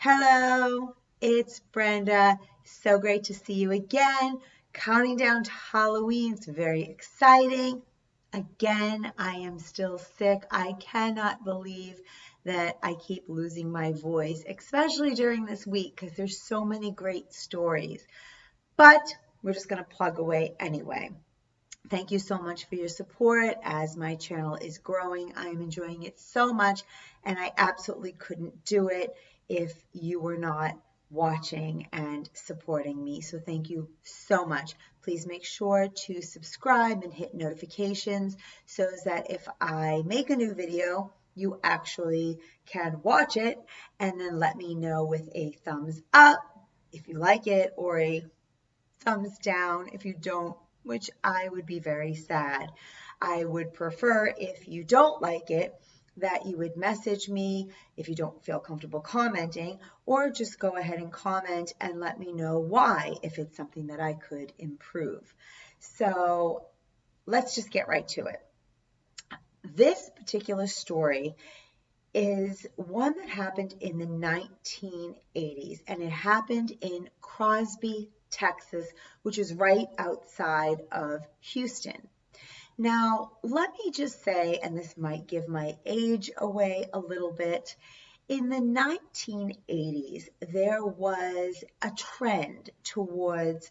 Hello, it's Brenda. So great to see you again. Counting down to Halloween. It's very exciting. Again, I am still sick. I cannot believe that I keep losing my voice, especially during this week because there's so many great stories. But we're just going to plug away anyway. Thank you so much for your support as my channel is growing. I am enjoying it so much, and I absolutely couldn't do it if you were not watching and supporting me. So thank you so much. Please make sure to subscribe and hit notifications so that if I make a new video, you actually can watch it and then let me know with a thumbs up if you like it or a thumbs down if you don't, which I would be very sad. I would prefer if you don't like it that you would message me if you don't feel comfortable commenting, or just go ahead and comment and let me know why if it's something that I could improve. So let's just get right to it. This particular story is one that happened in the 1980s, and it happened in Crosby, Texas, which is right outside of Houston. Now, let me just say, and this might give my age away a little bit, in the 1980s, there was a trend towards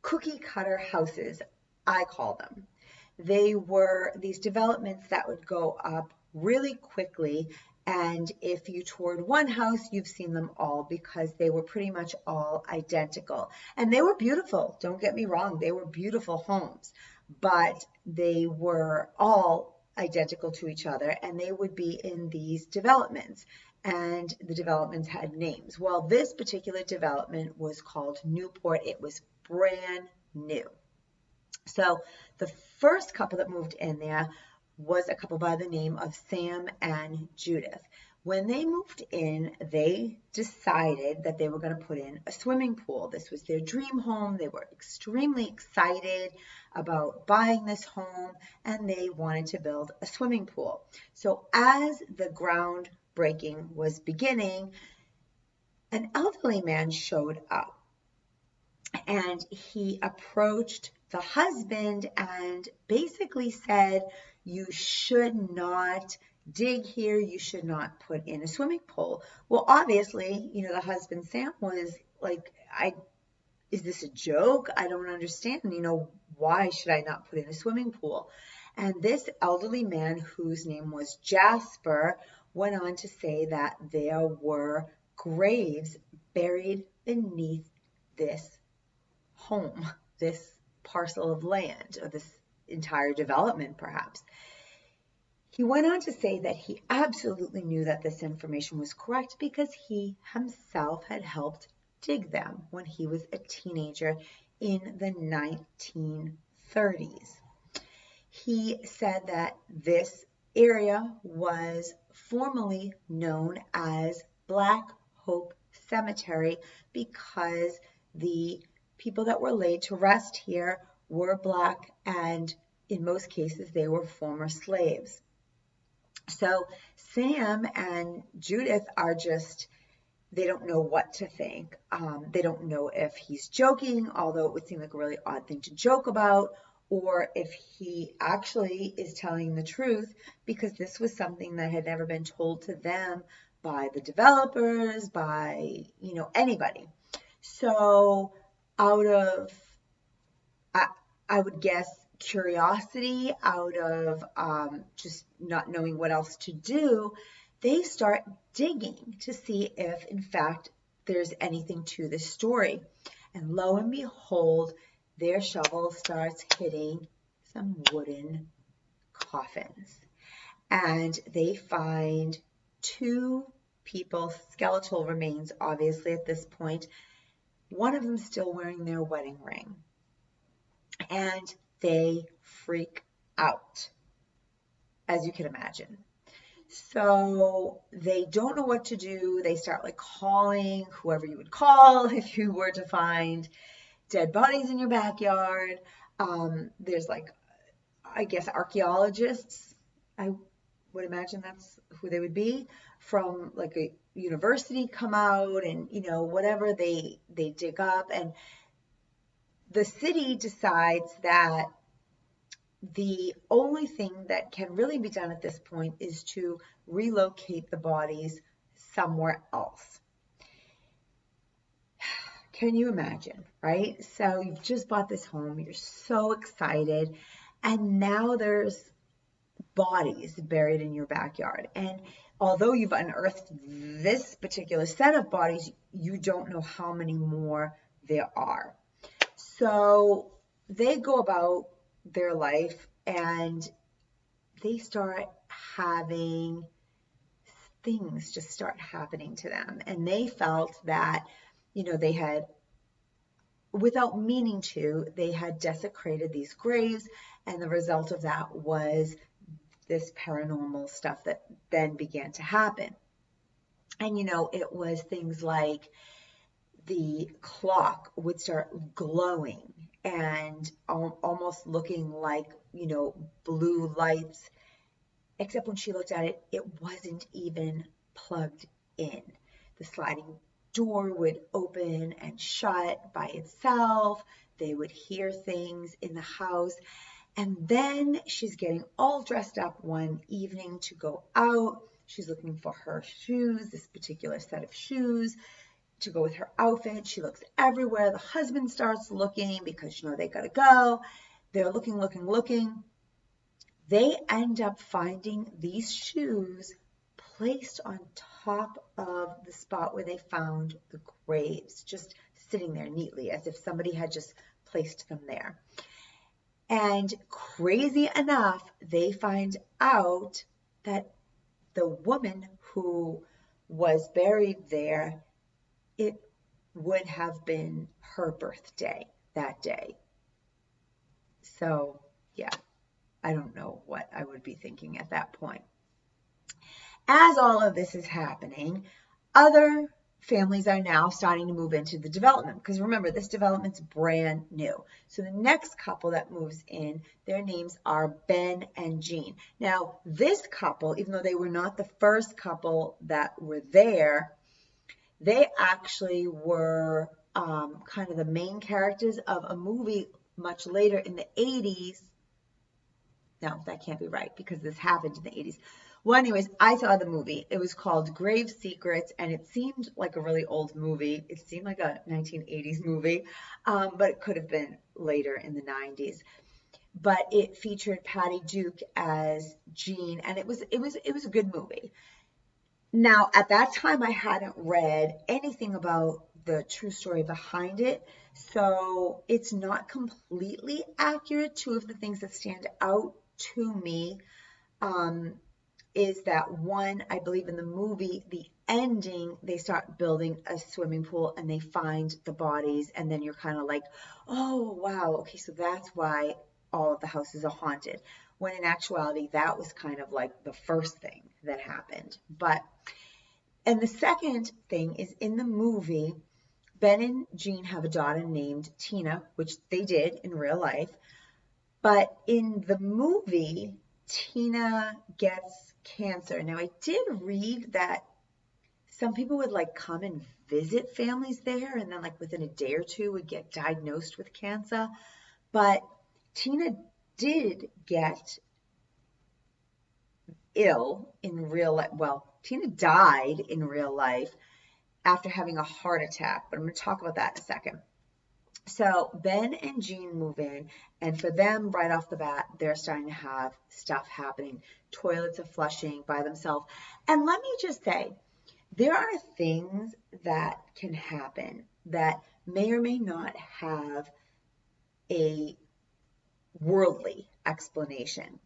cookie cutter houses, I call them. They were these developments that would go up really quickly, and if you toured one house, you've seen them all because they were pretty much all identical. And they were beautiful, don't get me wrong, they were beautiful homes, but they were all identical to each other, and they would be in these developments. And the developments had names. Well, this particular development was called Newport. It was brand new. So the first couple that moved in there was a couple by the name of Sam and Judith. When they moved in, they decided that they were going to put in a swimming pool. This was their dream home. They were extremely excited about buying this home, and they wanted to build a swimming pool. So as the groundbreaking was beginning, an elderly man showed up, and he approached the husband and basically said, you should not dig here, you should not put in a swimming pool. Well, obviously, the husband Sam was like, is this a joke? I don't understand, why should I not put in a swimming pool? And this elderly man, whose name was Jasper, went on to say that there were graves buried beneath this home, this parcel of land, or this entire development perhaps. He went on to say that he absolutely knew that this information was correct because he himself had helped dig them when he was a teenager in the 1930s. He said that this area was formerly known as Black Hope Cemetery because the people that were laid to rest here were Black, and in most cases they were former slaves. So Sam and Judith are just, they don't know what to think. They don't know if he's joking, although it would seem like a really odd thing to joke about, or if he actually is telling the truth, because this was something that had never been told to them by the developers, by, anybody. So out of, I would guess, curiosity, out of just not knowing what else to do, they start digging to see if, in fact, there's anything to this story. And lo and behold, their shovel starts hitting some wooden coffins. And they find two people, skeletal remains, obviously, at this point. One of them still wearing their wedding ring. And they freak out, as you can imagine. So they don't know what to do. They start calling whoever you would call if you were to find dead bodies in your backyard. There's I guess archaeologists, I would imagine that's who they would be, from university come out and, whatever they dig up. And the city decides that the only thing that can really be done at this point is to relocate the bodies somewhere else. Can you imagine, right? So you've just bought this home, you're so excited, and now there's bodies buried in your backyard. And although you've unearthed this particular set of bodies, you don't know how many more there are. So they go about their life and they start having things just start happening to them. And they felt that, they had, without meaning to, they had desecrated these graves. And the result of that was this paranormal stuff that then began to happen. And, it was things like the clock would start glowing and almost looking like, blue lights, except when she looked at it, it wasn't even plugged in. The sliding door would open and shut by itself. They would hear things in the house. And then she's getting all dressed up one evening to go out. She's looking for her shoes, this particular set of shoes, to go with her outfit. She looks everywhere. The husband starts looking because, they got to go. They're looking. They end up finding these shoes placed on top of the spot where they found the graves, just sitting there neatly as if somebody had just placed them there. And crazy enough, they find out that the woman who was buried there, it would have been her birthday that day. So, yeah, I don't know what I would be thinking at that point. As all of this is happening, other families are now starting to move into the development, because remember, this development's brand new. So the next couple that moves in, their names are Ben and Jean. Now, this couple, even though they were not the first couple that were there, they actually were kind of the main characters of a movie much later in the 80s. No, that can't be right because this happened in the 80s. Well, anyways, I saw the movie. It was called Grave Secrets, and it seemed like a really old movie. It seemed like a 1980s movie, but it could have been later in the 90s. But it featured Patty Duke as Jean, and it was a good movie. Now, at that time, I hadn't read anything about the true story behind it, so it's not completely accurate. Two of the things that stand out to me is that one, I believe in the movie, the ending, they start building a swimming pool and they find the bodies, and then you're kind of like, oh, wow, okay, so that's why all of the houses are haunted. When in actuality, that was kind of like the first thing that happened. And the second thing is, in the movie, Ben and Jean have a daughter named Tina, which they did in real life. But in the movie, Tina gets cancer. Now, I did read that some people would come and visit families there, and then within a day or two would get diagnosed with cancer. But Tina did get ill in real life. Well, Tina died in real life after having a heart attack, but I'm going to talk about that in a second. So Ben and Jean move in, and for them, right off the bat, they're starting to have stuff happening. Toilets are flushing by themselves. And let me just say, there are things that can happen that may or may not have a worldly explanation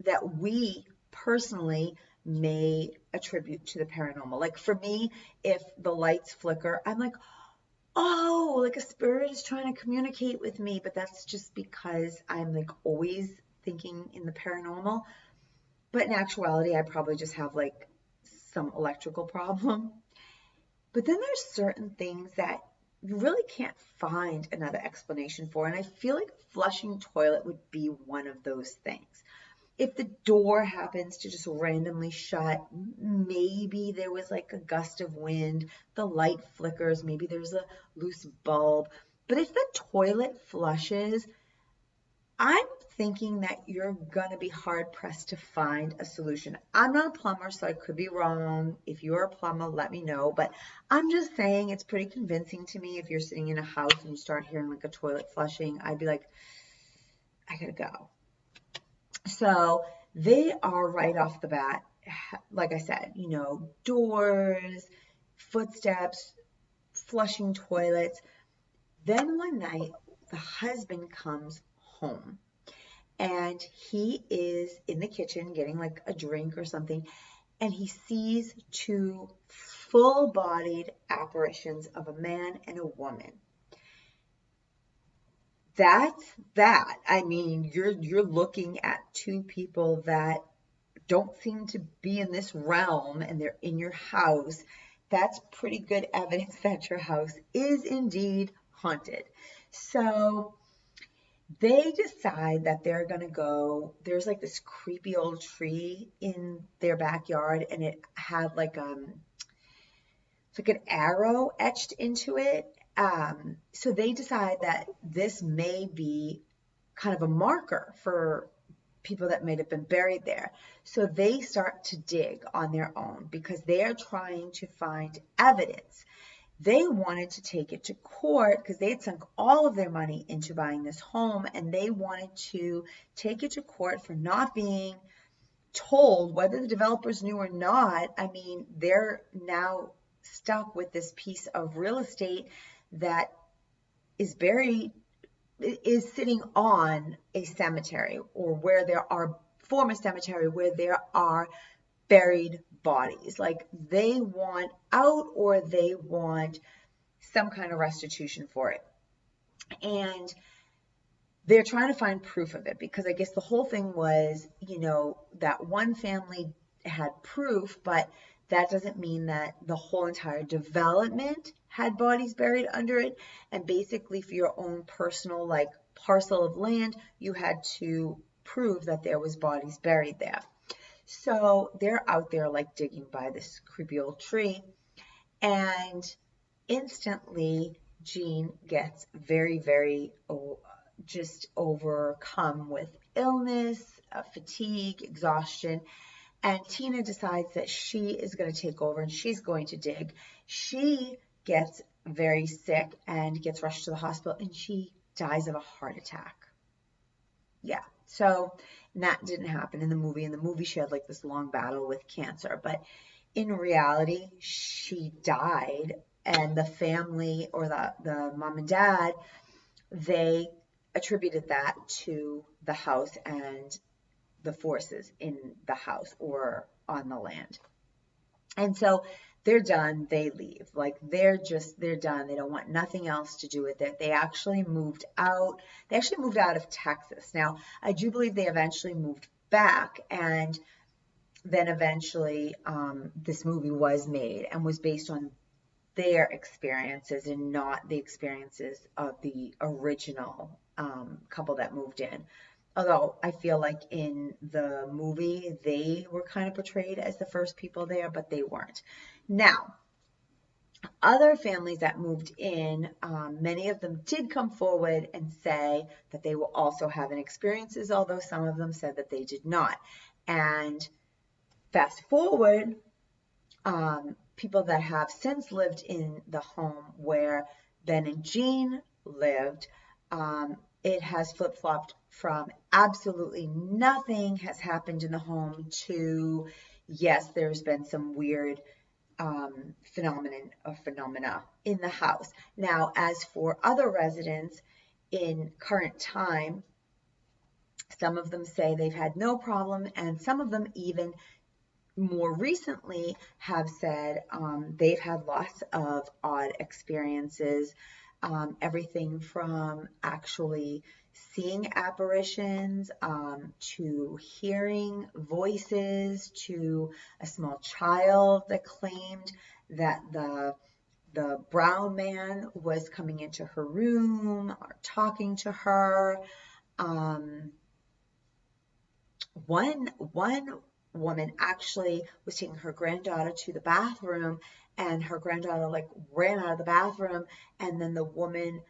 that we personally may attribute to the paranormal. Like for me, if the lights flicker, I'm like, oh, like a spirit is trying to communicate with me, but that's just because I'm always thinking in the paranormal. But in actuality, I probably just have some electrical problem. But then there's certain things that you really can't find another explanation for. And I feel like flushing toilet would be one of those things. if the door happens to just randomly shut, maybe there was like a gust of wind, the light flickers, maybe there's a loose bulb. But if the toilet flushes, I'm thinking that you're going to be hard pressed to find a solution. I'm not a plumber, so I could be wrong. If you're a plumber, let me know. But I'm just saying it's pretty convincing to me. If you're sitting in a house and you start hearing like a toilet flushing, I'd be like, I gotta go. So they are right off the bat, like I said, doors, footsteps, flushing toilets. Then one night, the husband comes home and he is in the kitchen getting like a drink or something, and he sees two full-bodied apparitions of a man and a woman. That's that. I mean, you're looking at two people that don't seem to be in this realm and they're in your house. That's pretty good evidence that your house is indeed haunted. So they decide that they're going to go. There's like this creepy old tree in their backyard, and it had like it's like an arrow etched into it. So they decide that this may be kind of a marker for people that might have been buried there. So they start to dig on their own because they are trying to find evidence. They wanted to take it to court because they had sunk all of their money into buying this home, and they wanted to take it to court for not being told, whether the developers knew or not. I mean, they're now stuck with this piece of real estate that is buried, is sitting on a cemetery, or where there are former cemetery where there are buried bodies. Like, they want out, or they want some kind of restitution for it. And they're trying to find proof of it, because I guess the whole thing was, that one family had proof, but that doesn't mean that the whole entire development had bodies buried under it. And basically, for your own personal like parcel of land, you had to prove that there was bodies buried there. So they're out there like digging by this creepy old tree, and instantly Jean gets very, very just overcome with illness, fatigue, exhaustion. And Tina decides that she is going to take over and she's going to dig. She gets very sick and gets rushed to the hospital, and she dies of a heart attack. Yeah. So that didn't happen in the movie. In the movie, she had like this long battle with cancer, but in reality, she died. And the family, or the mom and dad, they attributed that to the house and the forces in the house or on the land. And so they're done. They leave. Like, they're done. They don't want nothing else to do with it. They actually moved out. They actually moved out of Texas. Now, I do believe they eventually moved back, and then eventually this movie was made and was based on their experiences and not the experiences of the original couple that moved in. Although I feel like in the movie, they were kind of portrayed as the first people there, but they weren't. Now, other families that moved in, many of them did come forward and say that they were also having experiences, although some of them said that they did not. And fast forward, people that have since lived in the home where Ben and Jean lived, it has flip-flopped from absolutely nothing has happened in the home to, yes, there's been some weird phenomena in the house. Now, as for other residents in current time, some of them say they've had no problem, and some of them even more recently have said they've had lots of odd experiences, everything from actually seeing apparitions, to hearing voices, to a small child that claimed that the brown man was coming into her room or talking to her. one woman actually was taking her granddaughter to the bathroom, and her granddaughter like ran out of the bathroom, and then the woman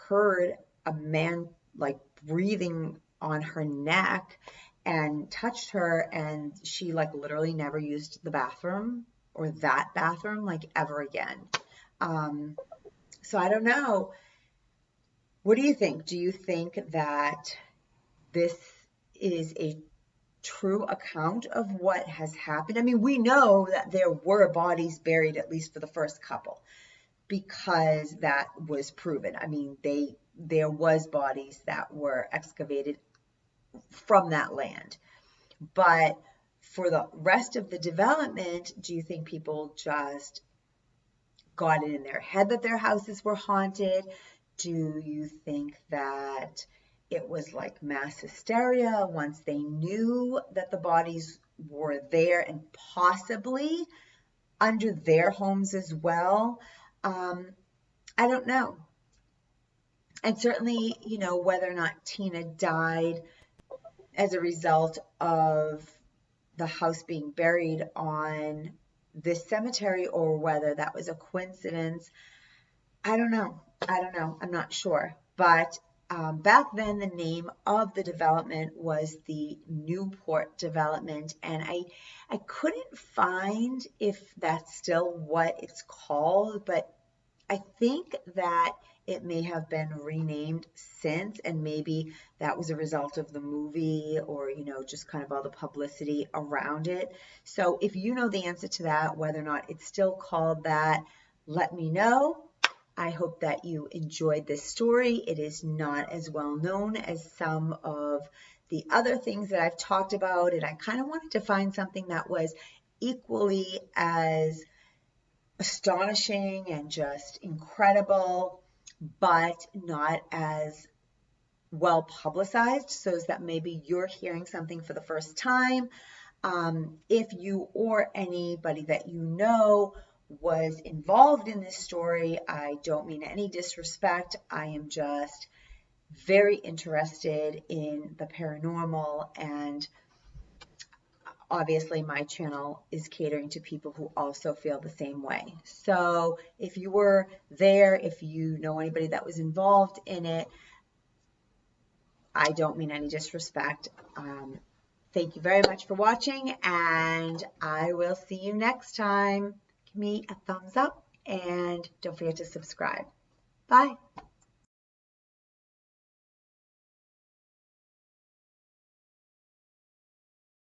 heard a man like breathing on her neck and touched her, and she like literally never used the bathroom or that bathroom like ever again. So I don't know. What do you think? Do you think that this is a true account of what has happened? I mean, we know that there were bodies buried, at least for the first couple, because that was proven. I mean, there was bodies that were excavated from that land. But for the rest of the development, do you think people just got it in their head that their houses were haunted? Do you think that it was like mass hysteria once they knew that the bodies were there and possibly under their homes as well? I don't know. And certainly, whether or not Tina died as a result of the house being buried on this cemetery or whether that was a coincidence, I don't know. I'm not sure. But back then, the name of the development was the Newport development. And I couldn't find if that's still what it's called, but I think that it may have been renamed since, and maybe that was a result of the movie or, just kind of all the publicity around it. So if you know the answer to that, whether or not it's still called that, let me know. I hope that you enjoyed this story. It is not as well known as some of the other things that I've talked about, and I kind of wanted to find something that was equally as astonishing and just incredible, but not as well publicized, so that maybe you're hearing something for the first time. If you or anybody that you know was involved in this story, I don't mean any disrespect. I am just very interested in the paranormal, and obviously my channel is catering to people who also feel the same way. So if you were there, if you know anybody that was involved in it, I don't mean any disrespect. Thank you very much for watching, and I will see you next time. Give me a thumbs up and don't forget to subscribe. Bye.